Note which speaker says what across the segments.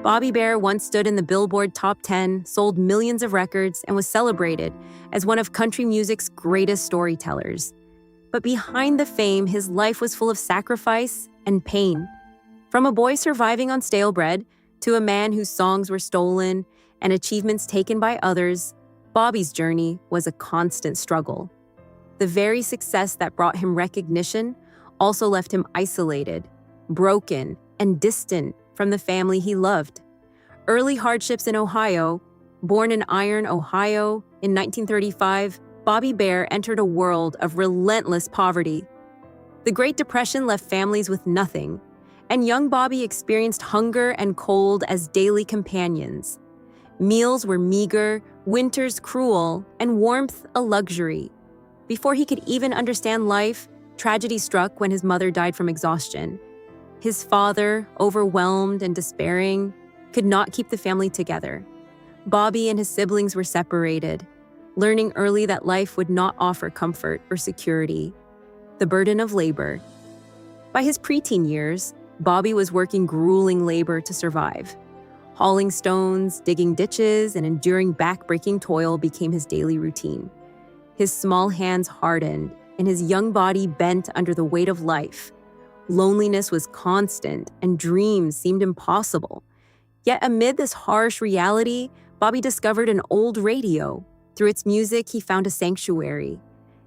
Speaker 1: Bobby Bare once stood in the Billboard Top 10, sold millions of records, and was celebrated as one of country music's greatest storytellers. But behind the fame, his life was full of sacrifice and pain. From a boy surviving on stale bread to a man whose songs were stolen and achievements taken by others, Bobby's journey was a constant struggle. The very success that brought him recognition also left him isolated, broken, and distant from the family he loved. Early hardships in Ohio. Born in Iron, Ohio, in 1935, Bobby Bare entered a world of relentless poverty. The Great Depression left families with nothing, and young Bobby experienced hunger and cold as daily companions. Meals were meager, winters cruel, and warmth a luxury. Before he could even understand life, tragedy struck when his mother died from exhaustion. His father, overwhelmed and despairing, could not keep the family together. Bobby and his siblings were separated, learning early that life would not offer comfort or security. The burden of labor. By his preteen years, Bobby was working grueling labor to survive. Hauling stones, digging ditches, and enduring back-breaking toil became his daily routine. His small hands hardened, and his young body bent under the weight of life. Loneliness was constant, and dreams seemed impossible. Yet amid this harsh reality, Bobby discovered an old radio. Through its music, he found a sanctuary.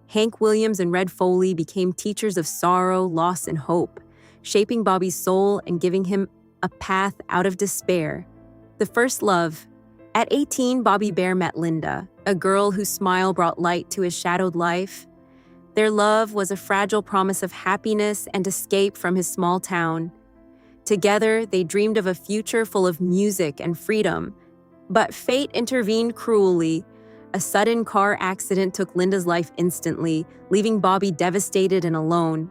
Speaker 1: Hank Williams and Red Foley became teachers of sorrow, loss, and hope, shaping Bobby's soul and giving him a path out of despair. The first love. At 18, Bobby Bare met Linda, a girl whose smile brought light to his shadowed life. Their love was a fragile promise of happiness and escape from his small town. Together, they dreamed of a future full of music and freedom. But fate intervened cruelly. A sudden car accident took Linda's life instantly, leaving Bobby devastated and alone.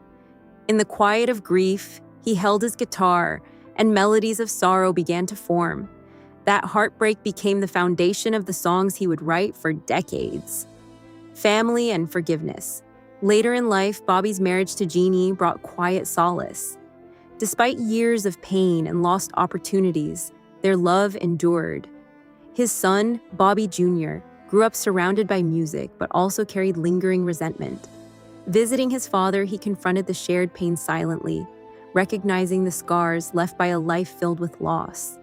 Speaker 1: In the quiet of grief, he held his guitar, and melodies of sorrow began to form. That heartbreak became the foundation of the songs he would write for decades. Family and forgiveness. Later in life, Bobby's marriage to Jeannie brought quiet solace. Despite years of pain and lost opportunities, their love endured. His son, Bobby Jr., grew up surrounded by music, but also carried lingering resentment. Visiting his father, he confronted the shared pain silently, recognizing the scars left by a life filled with loss.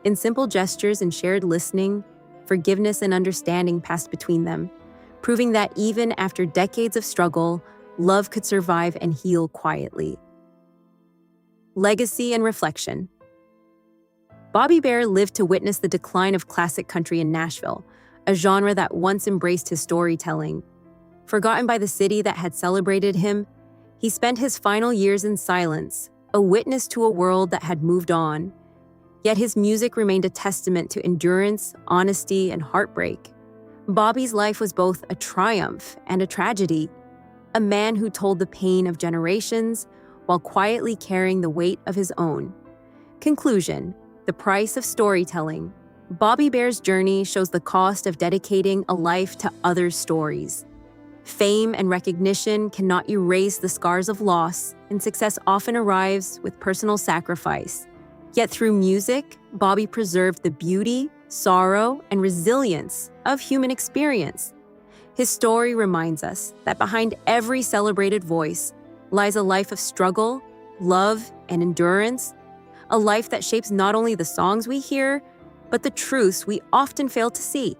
Speaker 1: In simple gestures and shared listening, forgiveness and understanding passed between them, proving that even after decades of struggle, love could survive and heal quietly. Legacy and reflection. Bobby Bare lived to witness the decline of classic country in Nashville, a genre that once embraced his storytelling. Forgotten by the city that had celebrated him, he spent his final years in silence, a witness to a world that had moved on. Yet his music remained a testament to endurance, honesty, and heartbreak. Bobby's life was both a triumph and a tragedy, a man who told the pain of generations while quietly carrying the weight of his own. Conclusion: the price of storytelling. Bobby Bare's journey shows the cost of dedicating a life to others' stories. Fame and recognition cannot erase the scars of loss, and success often arrives with personal sacrifice. Yet through music, Bobby preserved the beauty, sorrow, and resilience of human experience. His story reminds us that behind every celebrated voice lies a life of struggle, love, and endurance, a life that shapes not only the songs we hear, but the truths we often fail to see.